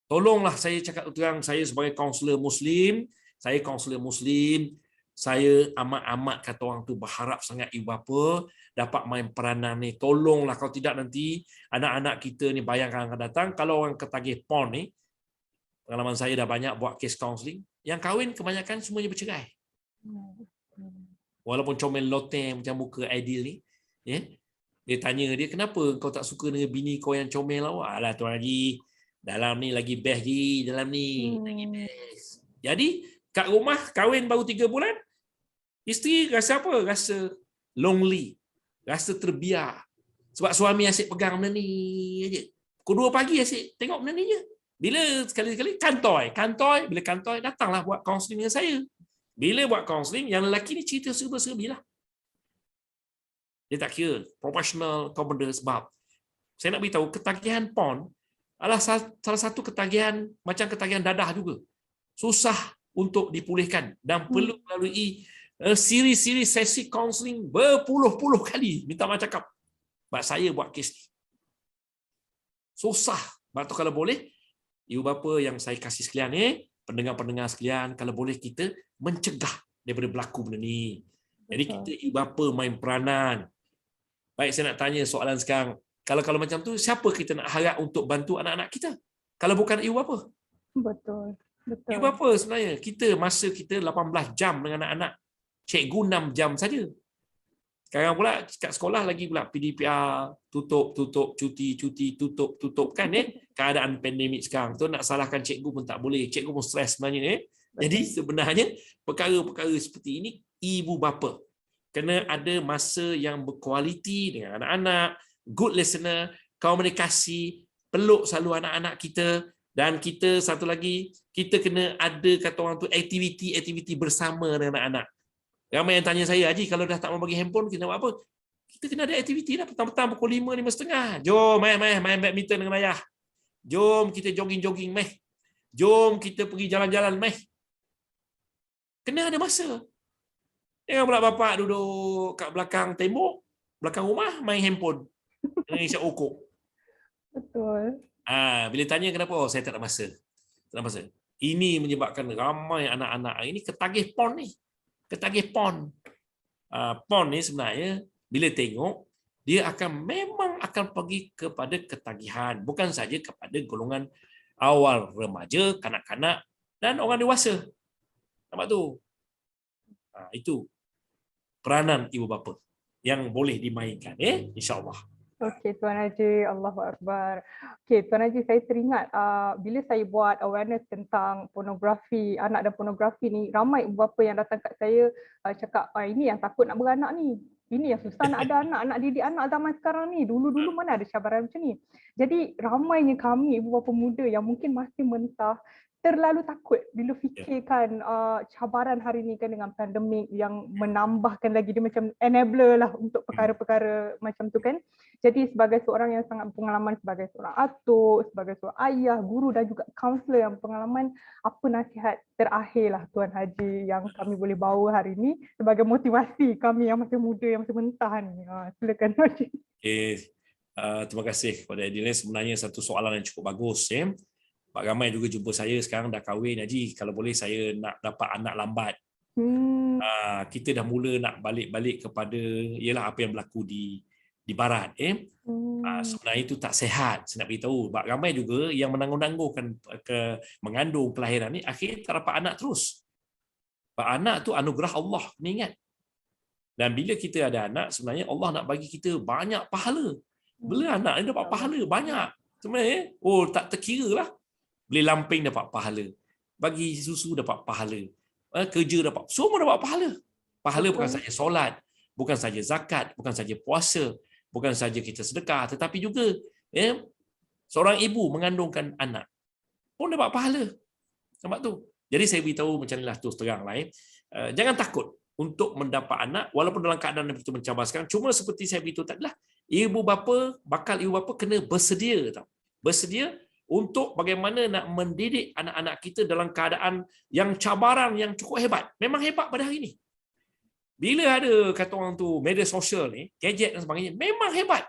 Tolonglah, saya cakap terang, saya sebagai kaunselor Muslim, Saya kaunselor Muslim, saya amat-amat kata orang tu berharap sangat ibu bapa dapat main peranan ni. Tolonglah, kalau tidak nanti anak-anak kita ni bayangkan akan datang, kalau orang ketagih pon ni, pengalaman saya dah banyak buat kes kaunseling, yang kahwin kebanyakan semuanya bercerai. Walaupun comel loteng macam muka Aidil ni, ya. Dia tanya dia, kenapa kau tak suka dengan bini kau yang comel awak? Alah Tuan Haji, dalam ni lagi best je, dalam ni lagi best. Jadi kat rumah kahwin baru 3 bulan, isteri rasa apa? Rasa lonely, rasa terbiar. Sebab suami asyik pegang benda ni aja. Pukul 2 pagi asyik tengok benda ni je. Bila sekali-sekali kantoi, bila kantoi datanglah buat kaunseling dengan saya. Bila buat kaunseling, yang lelaki ni cerita serba-serbi lah. Dia tak kira profesional kau benda, sebab saya nak beritahu ketagihan pon adalah salah satu ketagihan macam ketagihan dadah juga. Susah untuk dipulihkan dan perlu melalui siri-siri sesi kaunseling berpuluh-puluh kali. Minta maaf cakap. Sebab saya buat kes ni. Susah. Sebab tu kalau boleh, ibu bapa yang saya kasih sekalian ni, pendengar-pendengar sekalian, kalau boleh kita mencegah daripada berlaku benda ni. Jadi kita ibu bapa main peranan. Baik, saya nak tanya soalan sekarang. Kalau macam tu, siapa kita nak harap untuk bantu anak-anak kita? Kalau bukan ibu bapa. Betul. Ibu bapa sebenarnya. Masa kita 18 jam dengan anak-anak. Cikgu 6 jam saja. Sekarang pula kat sekolah lagi pula PDPR, tutup, cuti, tutup kan keadaan pandemik sekarang tu, nak salahkan cikgu pun tak boleh. Cikgu pun stres sebenarnya. Jadi sebenarnya perkara-perkara seperti ini ibu bapa kena ada masa yang berkualiti dengan anak-anak, good listener, komunikasi, peluk selalu anak-anak kita, dan kita satu lagi, kita kena ada kata orang tu aktiviti bersama dengan anak-anak. Ramai yang tanya saya, Haji, kalau dah tak mau bagi handphone, kita buat apa? Kita kena ada aktiviti lah. Petang-petang pukul 5, 5.30. Jom, main badminton dengan ayah. Jom kita jogging-jogging, meh. Jom kita pergi jalan-jalan, meh. Kena ada masa. Jangan pula bapak duduk kat belakang tembok, belakang rumah, main handphone. Dengan isyak ukuk. Betul. Bila tanya kenapa? Oh, saya tak ada masa. Tak ada masa. Ini menyebabkan ramai anak-anak ini ketagih pon ni. Ketagih pon. Pon ni sebenarnya bila tengok, dia memang akan pergi kepada ketagihan. Bukan saja kepada golongan awal remaja, kanak-kanak dan orang dewasa. Nampak tu? Itu peranan ibu bapa yang boleh dimainkan, insya-Allah. Okey, Tuan Haji, Allahu Akbar. Okey, Tuan Haji, saya teringat bila saya buat awareness tentang pornografi, anak dan pornografi ni, ramai ibu bapa yang datang kat saya cakap, ini yang takut nak beranak ni. Ini yang susah nak ada anak, nak didik anak zaman sekarang ni. Dulu-dulu mana ada cabaran macam ni. Jadi ramainya kami ibu bapa muda yang mungkin masih mentah, terlalu takut bila fikirkan cabaran hari ni kan dengan pandemik yang menambahkan lagi, dia macam enabler lah untuk perkara-perkara macam tu kan. Jadi sebagai seorang yang sangat pengalaman, sebagai seorang atuk, sebagai seorang ayah, guru dan juga kaunselor yang pengalaman, apa nasihat terakhir lah Tuan Haji yang kami boleh bawa hari ni sebagai motivasi kami yang masih muda, yang masih mentah ni. Silakan Tuan Haji. Terima kasih kepada Aidil. Sebenarnya satu soalan yang cukup bagus. Pak ramai juga jumpa saya sekarang dah kahwin, Haji, kalau boleh saya nak dapat anak lambat. Kita dah mula nak balik-balik kepada ialah apa yang berlaku di barat. Sebenarnya itu tak sihat. Saya nak beritahu. Pak ramai juga yang menanggung-nanggungkan mengandung kelahiran ni, akhirnya tak dapat anak terus. Pak anak tu anugerah Allah, ni ingat. Dan bila kita ada anak, sebenarnya Allah nak bagi kita banyak pahala. Bila anak ni dapat pahala banyak. Sebenarnya, tak terkira lah. Beli lamping dapat pahala. Bagi susu dapat pahala. Kerja dapat. Semua dapat pahala. Pahala bukan saja solat, bukan saja zakat, bukan saja puasa, bukan saja kita sedekah, tetapi juga seorang ibu mengandungkan anak pun dapat pahala. Nampak tu? Jadi saya beritahu macam inilah terus terang lah. Jangan takut untuk mendapat anak walaupun dalam keadaan yang begitu mencabar sekarang. Cuma seperti saya beritahu tadi lah, bakal ibu bapa kena bersedia tau. Bersedia untuk bagaimana nak mendidik anak-anak kita dalam keadaan yang cabaran yang cukup hebat. Memang hebat pada hari ini. Bila ada kata orang tu media sosial ni, gadget dan sebagainya, memang hebat.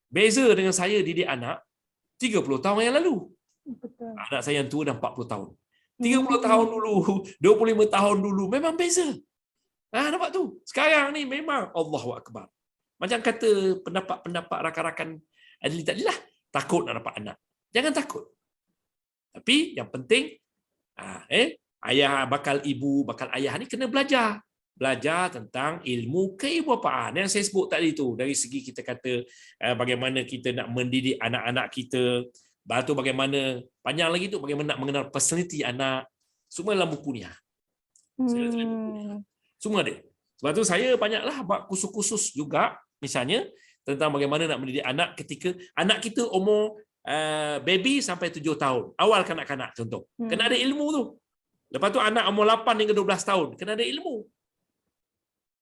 Beza dengan saya didik anak 30 tahun yang lalu. Betul. Anak saya yang tua dah 40 tahun. 30 tahun dulu, 25 tahun dulu memang beza. Nampak tu. Sekarang ni memang Allahu Akbar. Macam kata pendapat-pendapat rakan-rakan ahli tadi lah, takut nak dapat anak. Jangan takut. Tapi yang penting ayah bakal ibu, bakal ayah ni kena belajar. Belajar tentang ilmu keibupaan yang saya sebut tadi tu. Dari segi kita kata bagaimana kita nak mendidik anak-anak kita. Lepas tu bagaimana, panjang lagi tu, bagaimana nak mengenal personality anak. Semua dalam buku ni. Saya tulis buku ni. Semua ada. Sebab tu saya banyaklah buat kursus-kursus juga, misalnya tentang bagaimana nak mendidik anak ketika anak kita umur baby sampai 7 tahun. Awal kanak-kanak contoh. Kena ada ilmu tu. Lepas tu anak umur 8 hingga 12 tahun. Kena ada ilmu.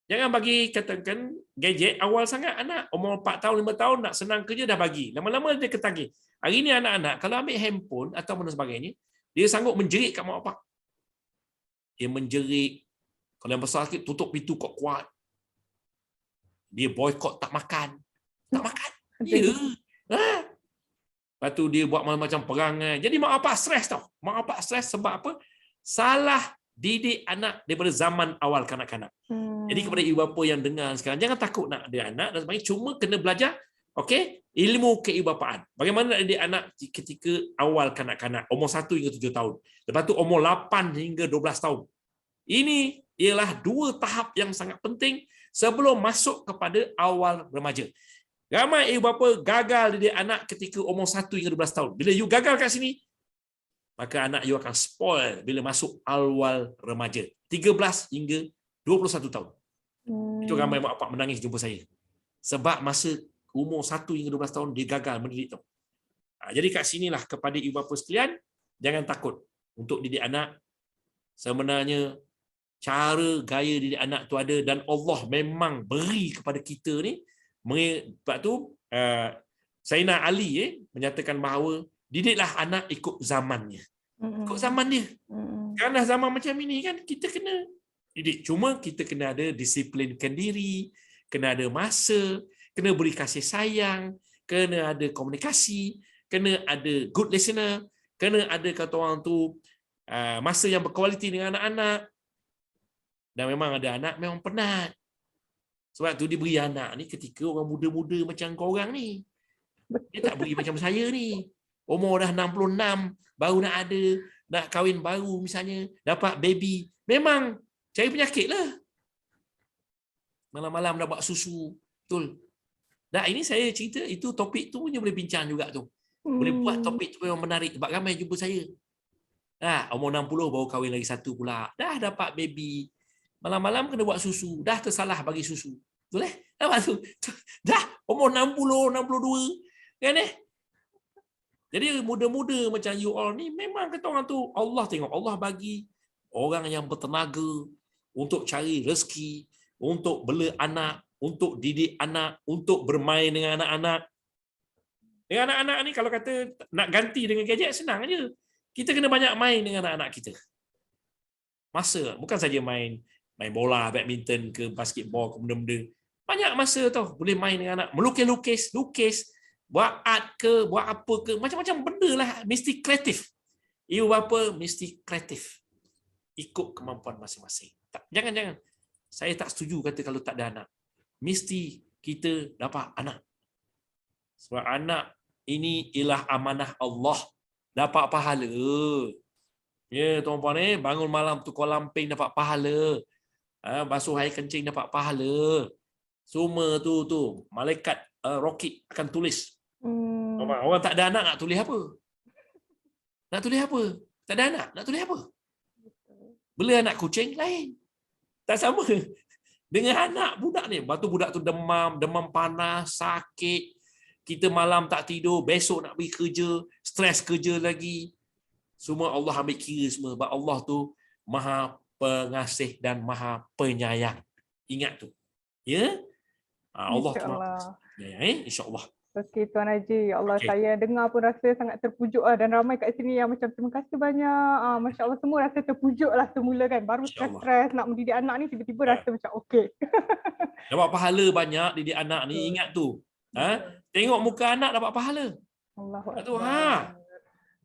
Jangan bagi katakan gadget awal sangat anak. Umur 4 tahun, 5 tahun nak senang kerja dah bagi. Lama-lama dia ketagih. Hari ni anak-anak kalau ambil handphone atau mana sebagainya, dia sanggup menjerit kat mak bapak. Dia menjerit. Kalau yang besar sikit, tutup pintu kuat-kuat. Dia boykot tak makan. Tak makan. Ya. Lepas tu dia buat macam perangai. Jadi mak bapak stres tau. Mak bapak stres sebab apa? Salah didik anak daripada zaman awal kanak-kanak. Jadi kepada ibu bapa yang dengar sekarang, jangan takut nak ada anak dan sebagainya. Cuma kena belajar, okey, ilmu keibupaan. Bagaimana nak didik anak ketika awal kanak-kanak, umur 1 hingga 7 tahun. Lepas tu umur 8 hingga 12 tahun. Ini ialah 2 tahap yang sangat penting sebelum masuk kepada awal remaja. Ramai ibu bapa gagal didik anak ketika umur 1 hingga 12 tahun. Bila you gagal kat sini, maka anak you akan spoil bila masuk awal remaja. 13 hingga 21 tahun. Itu ramai mak bapak menangis jumpa saya. Sebab masa umur 1 hingga 12 tahun dia gagal mendidik tu. Jadi kat sinilah kepada ibu bapa sekalian, jangan takut untuk didik anak. Sebenarnya cara gaya didik anak tu ada dan Allah memang beri kepada kita ni. Sebab tu Sayyidina Ali menyatakan bahawa didiklah anak ikut zamannya. Ikut zaman dia. Kerana zaman macam ini kan kita kena didik. Cuma kita kena ada disiplinkan diri, kena ada masa, kena beri kasih sayang, kena ada komunikasi, kena ada good listener, kena ada kata orang tu masa yang berkualiti dengan anak-anak. Dan memang ada anak memang penat. Sebab tu dia beri anak ni ketika orang muda-muda macam korang ni. Dia tak beri macam saya ni. Umur dah 66, baru nak ada, nak kahwin baru misalnya, dapat baby. Memang cari penyakit lah. Malam-malam dah buat susu. Betul. Dah ini saya cerita, itu topik tu punya boleh bincang juga tu. Boleh buat topik tu memang menarik. Sebab ramai jumpa saya. Umur 60 baru kahwin lagi satu pula. Dah dapat baby. Malam-malam kena buat susu. Dah tersalah bagi susu. Betul Nampak tu? Dah umur 60, 62. Kan Jadi muda-muda macam you all ni, memang kata orang tu, Allah tengok. Allah bagi orang yang bertenaga untuk cari rezeki, untuk bela anak, untuk didik anak, untuk bermain dengan anak-anak. Dengan anak-anak ni kalau kata nak ganti dengan gadget, senang aja. Kita kena banyak main dengan anak-anak kita. Masa, bukan saja main bola, badminton ke, basketball ke, benda-benda. Banyak masa tau, boleh main dengan anak. Melukis-lukis, buat art ke, buat apa ke, macam-macam benda lah. Mesti kreatif. Ibu bapa mesti kreatif. Ikut kemampuan masing-masing. Jangan. Saya tak setuju kata kalau tak ada anak. Mesti kita dapat anak. Sebab anak ini ialah amanah Allah. Dapat pahala. Ya, tuan-puan bangun malam tukar lamping dapat pahala. Basuh air kencing dapat pahala. Semua tu malaikat roket akan tulis. Orang tak ada anak nak tulis apa? Nak tulis apa? Tak ada anak nak tulis apa? Bela anak kucing lain. Tak sama dengan anak budak ni. Lepas tu budak tu demam panas, sakit. Kita malam tak tidur, besok nak pergi kerja, stres kerja lagi. Semua Allah ambil kira semua. Sebab Allah tu Maha Pengasih dan Maha Penyayang. Ingat tu. Ya? Allah tu Maha Penyayang. InsyaAllah. Okey Tuan Haji, ya Allah, Okay. saya dengar pun rasa sangat terpujuk dan ramai kat sini yang macam terima kasih banyak. Masya Allah, semua rasa terpujuk lah semula kan. Baru stres-stres nak mendidik anak ni, tiba-tiba rasa macam okey. Dapat pahala banyak didik anak ni, ingat tu. Tengok muka anak dapat pahala. Allahu Tu, Akbar.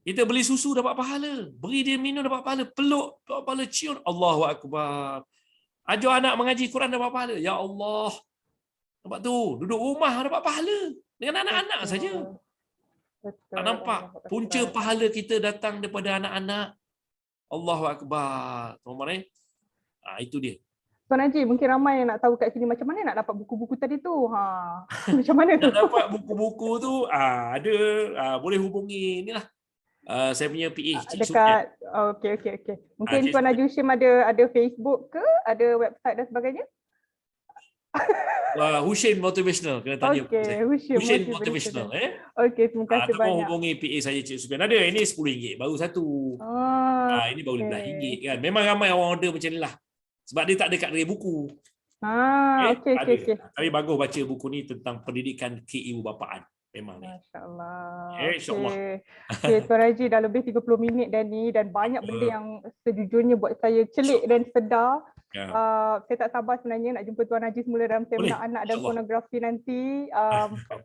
Kita beli susu dapat pahala, beri dia minum dapat pahala, peluk dapat pahala, cium, Allahu Akbar. Ajar anak mengaji Quran dapat pahala. Ya Allah. Nampak tu, duduk rumah dapat pahala dengan anak-anak saja. Betul. Tak nampak Allahu punca Akbar. pahala kita datang daripada anak-anak. Allahu Akbar. Tuan-tuan itu dia. Tuan Haji, mungkin ramai yang nak tahu kat sini macam mana nak dapat buku-buku tadi tu. Macam mana tu? Nak dapat buku-buku tu ada boleh hubungi inilah. Saya punya PA Cik Sufian. Dekat okey. Mungkin Cik Tuan Haji Hushim ada Facebook ke? Ada website dan sebagainya? Hushim Motivational kena tanya saya. Hushim Motivational Okey, terima kasih ataupun banyak. hubungi PA saya Cik Sufian. Ada ini RM10 baru satu. Ini baru RM15 kan. Memang ramai orang order macam ni lah. Sebab dia tak ada kat kedai buku. Okey. Tapi bagus baca buku ni tentang pendidikan keibu-bapaan. Memang ni. Masya-Allah. InsyaAllah. Okey, Tuan Haji dah lebih 30 minit dah ni dan banyak benda yang sejujurnya buat saya celik dan sedar. Saya tak sabar sebenarnya nak jumpa Tuan Haji semula dalam seminar anak dan pornografi nanti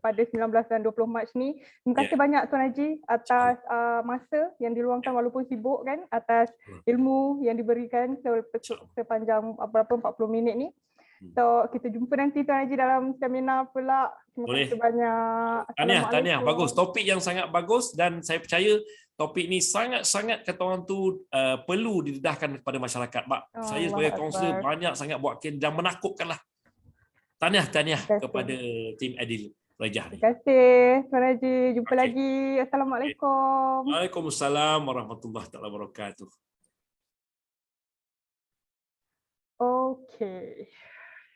pada 19 dan 20 Mac ni. Terima kasih banyak Tuan Haji atas masa yang diluangkan walaupun sibuk kan, atas ilmu yang diberikan sepanjang berapa 40 minit ni. So kita jumpa nanti Tuan Haji dalam seminar pula. Terima kasih banyak. Tahniah, bagus. Topik yang sangat bagus dan saya percaya topik ni sangat-sangat kata orang tu perlu didedahkan kepada masyarakat. Saya sebagai kaunselor banyak sangat buat ken dan menakutkanlah. Tahniah kepada tim Adil Rajah ni. Terima kasih Tuan Haji. Jumpa lagi. Assalamualaikum. Waalaikumsalam warahmatullahi wabarakatuh. Okay.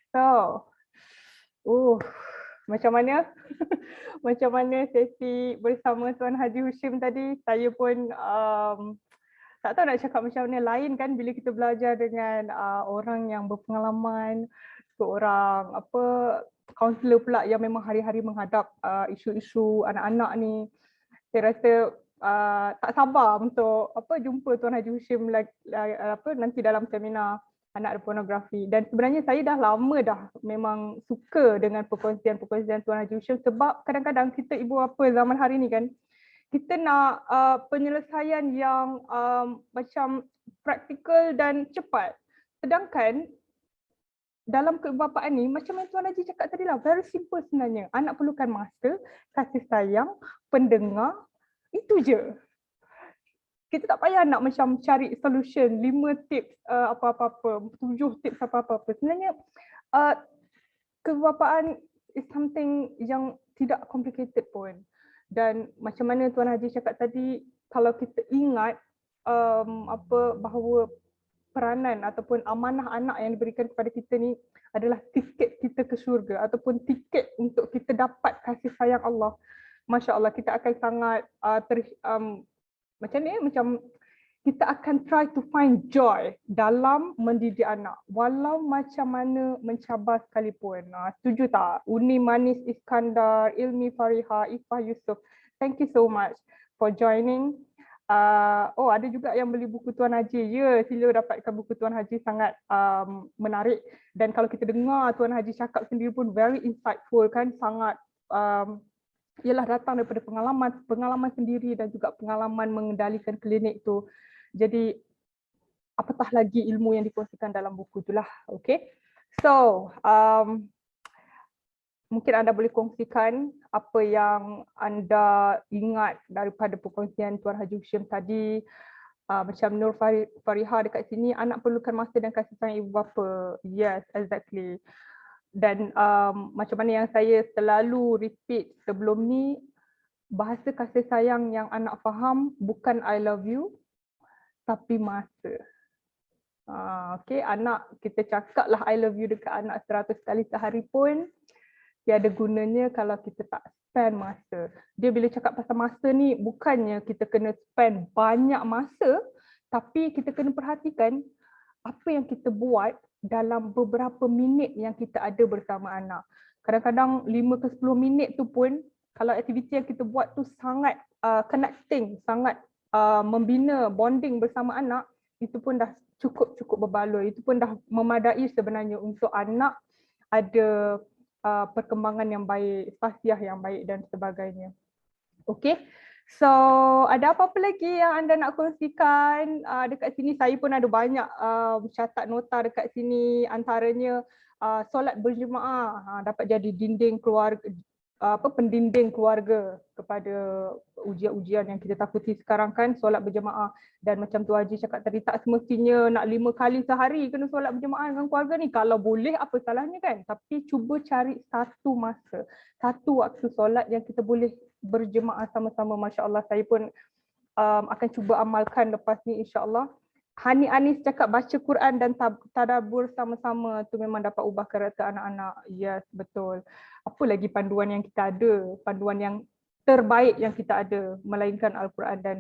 So, macam mana? Macam mana sesi bersama Tuan Haji Hushim tadi? Saya pun tak tahu nak cakap macam mana, lain kan bila kita belajar dengan orang yang berpengalaman, seorang kaunselor pula yang memang hari-hari menghadap isu-isu anak-anak ni. Saya rasa tak sabar untuk jumpa Tuan Haji Hushim nanti dalam seminar anak dan pornografi. Dan sebenarnya saya dah lama dah memang suka dengan perkongsian-perkongsian Tuan Haji Hushim sebab kadang-kadang kita ibu bapa zaman hari ni kan, kita nak penyelesaian yang macam praktikal dan cepat. Sedangkan dalam keibubapaan ni, macam yang Tuan Haji cakap tadi lah, very simple sebenarnya. Anak perlukan masa, kasih sayang, pendengar, itu je. Kita tak payah nak macam cari solution, 5 tips apa-apa-apa, 7 tips apa-apa-apa. Sebenarnya keibubapaan is something yang tidak complicated pun. Dan macam mana Tuan Haji cakap tadi, kalau kita ingat bahawa peranan ataupun amanah anak yang diberikan kepada kita ni adalah tiket kita ke syurga ataupun tiket untuk kita dapat kasih sayang Allah. Masya Allah, kita akan sangat macam ni, macam kita akan try to find joy dalam mendidik anak walau macam mana mencabar sekalipun. Setuju tak? Uni Manis Iskandar, Ilmi Fariha, Ifah Yusof, thank you so much for joining. Ada juga yang beli buku Tuan Haji. Ya, sila dapatkan buku Tuan Haji, sangat menarik. Dan kalau kita dengar Tuan Haji cakap sendiri pun very insightful kan, sangat ialah datang daripada pengalaman sendiri dan juga pengalaman mengendalikan klinik tu. Jadi apatah lagi ilmu yang dikongsikan dalam buku itulah. Okay. So, mungkin anda boleh kongsikan apa yang anda ingat daripada perkongsian Tuan Haji Hushim tadi. Macam Nur Fariha dekat sini, anak perlukan masa dan kasih sayang ibu bapa. Yes, exactly. Dan macam mana yang saya selalu repeat sebelum ni, bahasa kasih sayang yang anak faham bukan I love you, tapi masa. Okay, anak kita cakap lah I love you dekat anak 100 kali sehari pun tiada gunanya kalau kita tak spend masa. Dia bila cakap pasal masa ni, bukannya kita kena spend banyak masa, tapi kita kena perhatikan apa yang kita buat dalam beberapa minit yang kita ada bersama anak. Kadang-kadang 5 ke 10 minit tu pun, kalau aktiviti yang kita buat tu sangat connecting, sangat membina bonding bersama anak, itu pun dah cukup berbaloi. Itu pun dah memadai sebenarnya untuk anak ada perkembangan yang baik, fasiah yang baik dan sebagainya. Okay, So, ada apa-apa lagi yang anda nak kongsikan? Dekat sini saya pun ada banyak catat nota dekat sini, antaranya solat berjemaah dapat jadi dinding keluarga, pendinding keluarga kepada ujian-ujian yang kita takuti sekarang kan, solat berjemaah. Dan macam Tu Haji cakap tadi, tak semestinya nak 5 kali sehari kena solat berjemaah dengan keluarga ni. Kalau boleh, apa salahnya kan? Tapi cuba cari satu masa, satu waktu solat yang kita boleh berjemaah sama-sama. Masya Allah, saya pun akan cuba amalkan lepas ni insya-Allah. Hani Anis cakap baca Quran dan tadabbur sama-sama tu memang dapat ubah karakter anak-anak. Yes, betul. Apa lagi panduan yang kita ada? Panduan yang terbaik yang kita ada melainkan Al-Quran dan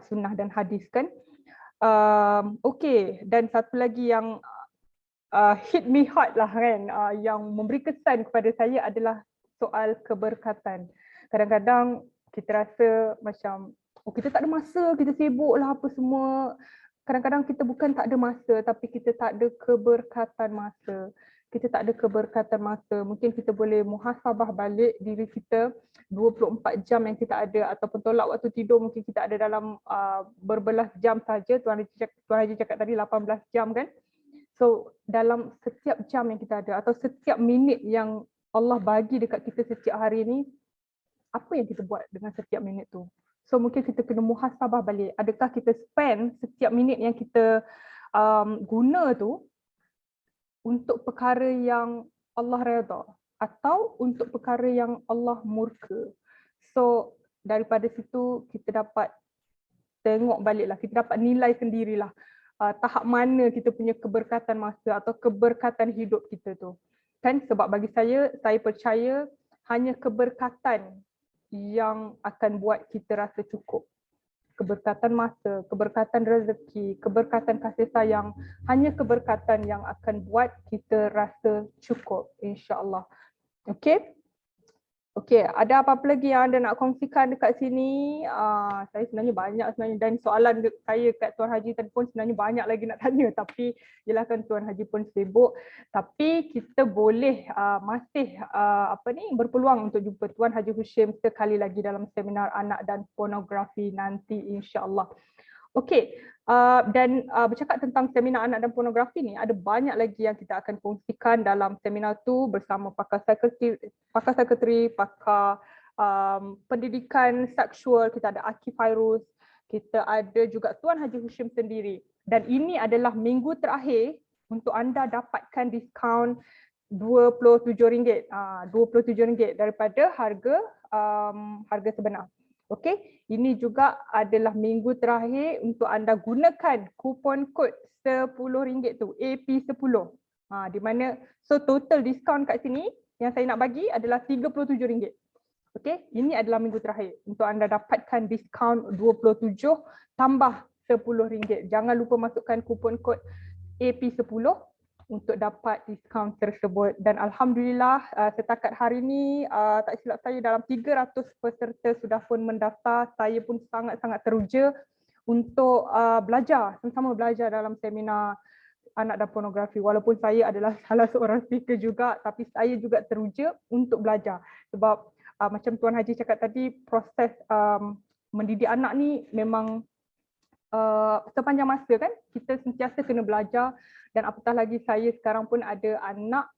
sunnah dan hadis kan. Okey, dan satu lagi yang hit me hard lah kan, yang memberi kesan kepada saya adalah soal keberkatan. Kadang-kadang kita rasa macam kita tak ada masa, kita sibuk lah apa semua. Kadang-kadang kita bukan tak ada masa, tapi kita tak ada keberkatan masa. Kita tak ada keberkatan masa. Mungkin kita boleh muhasabah balik diri kita, 24 jam yang kita ada, ataupun tolak waktu tidur mungkin kita ada dalam berbelas jam saja. Tuan Haji cakap tadi 18 jam kan. So dalam setiap jam yang kita ada atau setiap minit yang Allah bagi dekat kita setiap hari ni, apa yang kita buat dengan setiap minit tu? So mungkin kita kena muhasabah balik. Adakah kita spend setiap minit yang kita guna tu untuk perkara yang Allah redha atau untuk perkara yang Allah murka? So daripada situ kita dapat tengok baliklah, kita dapat nilai sendirilah tahap mana kita punya keberkatan masa atau keberkatan hidup kita tu. Kan sebab bagi saya percaya hanya keberkatan yang akan buat kita rasa cukup. Keberkatan masa, keberkatan rezeki, keberkatan kasih sayang, hanya keberkatan yang akan buat kita rasa cukup, insya-Allah. Okey? Okey, ada apa-apa lagi yang anda nak kongsikan dekat sini? Saya sebenarnya banyak sebenarnya, dan soalan saya kat Tuan Haji tadi pun sebenarnya banyak lagi nak tanya, tapi yelah kan Tuan Haji pun sibuk. Tapi kita boleh masih berpeluang untuk jumpa Tuan Haji Hushim sekali lagi dalam seminar anak dan pornografi nanti, insya-Allah. Okey, dan bercakap tentang seminar anak dan pornografi ni, ada banyak lagi yang kita akan kongsikan dalam seminar tu bersama pakar psikiatri, pakar pendidikan seksual, kita ada Aki Fairuz, kita ada juga Tuan Haji Hushim sendiri. Dan ini adalah minggu terakhir untuk anda dapatkan diskaun RM27, RM27 daripada harga sebenar. Okey, ini juga adalah minggu terakhir untuk anda gunakan kupon kod RM10 tu, AP10. Di mana so total diskaun kat sini yang saya nak bagi adalah RM37. Okey, ini adalah minggu terakhir untuk anda dapatkan diskaun 27 tambah RM10. Jangan lupa masukkan kupon kod AP10 untuk dapat diskaun tersebut. Dan alhamdulillah setakat hari ini tak silap saya dalam 300 peserta sudah pun mendaftar. Saya pun sangat-sangat teruja untuk belajar, sama-sama belajar dalam seminar anak dan pornografi. Walaupun saya adalah salah seorang speaker juga, tapi saya juga teruja untuk belajar. Sebab macam Tuan Haji cakap tadi, proses mendidik anak ni memang sepanjang masa kan, kita sentiasa kena belajar. Dan apatah lagi saya sekarang pun ada anak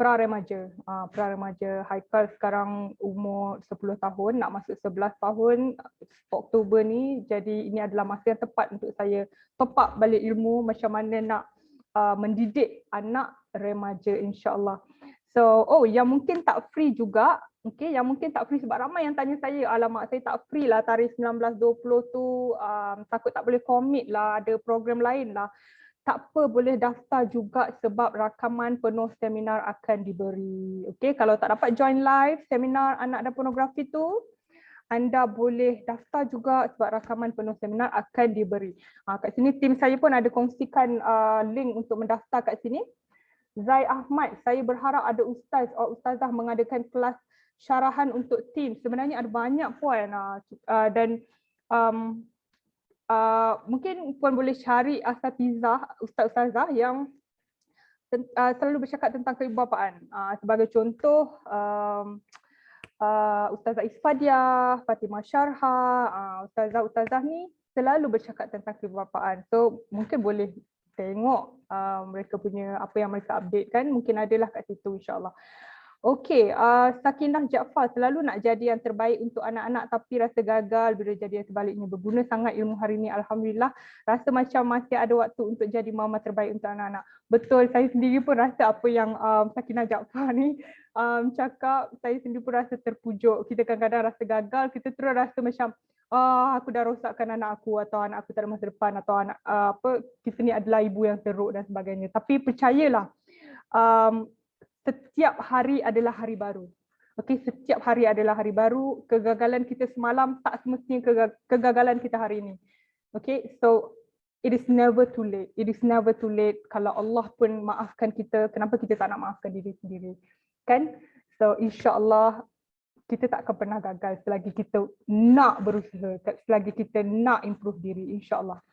pra-remaja. Pra-remaja Haikal sekarang umur 10 tahun, nak masuk 11 tahun Oktober ni. Jadi ini adalah masa yang tepat untuk saya top up balik ilmu macam mana nak mendidik anak remaja, insya-Allah. So, yang mungkin tak free juga, okey, yang mungkin tak free sebab ramai yang tanya saya, alamak saya tak free lah tarikh 19-20 tu, takut tak boleh commit lah, ada program lain lah. Tak apa, boleh daftar juga sebab rakaman penuh seminar akan diberi. Okey, kalau tak dapat join live seminar anak dan pornografi tu, anda boleh daftar juga sebab rakaman penuh seminar akan diberi. Kat sini tim saya pun ada kongsikan link untuk mendaftar kat sini. Zai Ahmad, saya berharap ada ustaz atau ustazah mengadakan kelas syarahan untuk tim. Sebenarnya ada banyak puan dan mungkin puan boleh cari asatizah, ustaz-ustazah yang selalu bercakap tentang keibubapaan. Sebagai contoh, Ustazah Isfadiah, Fatimah Syarha, ustazah-ustazah ni selalu bercakap tentang kebapaan. So mungkin boleh tengok mereka punya apa yang mereka update kan, mungkin adalah kat situ insya-Allah. Okey, Sakinah Jaafar selalu nak jadi yang terbaik untuk anak-anak tapi rasa gagal bila jadi yang sebaliknya. Berguna sangat ilmu hari ini, alhamdulillah. Rasa macam masih ada waktu untuk jadi mama terbaik untuk anak-anak. Betul, saya sendiri pun rasa apa yang Sakinah Jaafar ni cakap, saya sendiri pun rasa terpujuk. Kita kadang-kadang rasa gagal, kita terus rasa macam aku dah rosakkan anak aku atau anak aku tak ada masa depan atau anak kita ni adalah ibu yang teruk dan sebagainya. Tapi percayalah, setiap hari adalah hari baru. Okey, setiap hari adalah hari baru. Kegagalan kita semalam tak semestinya kegagalan kita hari ini. Okey, so it is never too late. It is never too late. Kalau Allah pun maafkan kita, kenapa kita tak nak maafkan diri sendiri? Kan? So insya-Allah kita tak akan pernah gagal selagi kita nak berusaha, selagi kita nak improve diri, insya-Allah.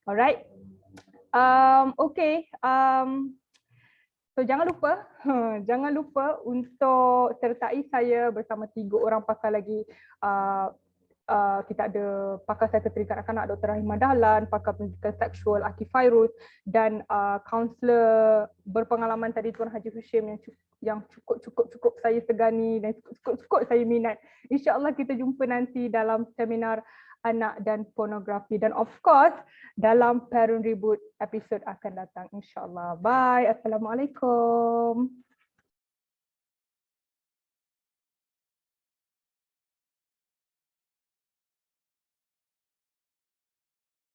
Alright. Okay. So jangan lupa untuk sertai saya bersama 3 orang pakar lagi. Kita ada pakar sekretari kanak-kanak Dr. Rahimah Dahlan, pakar pendidikan seksual Akif Fairuz dan kaunselor berpengalaman tadi Tuan Haji Hushim yang cukup saya segani dan cukup saya minat. InsyaAllah kita jumpa nanti dalam seminar anak dan pornografi dan of course dalam Parent Reboot episode akan datang insyaAllah. Bye. Assalamualaikum.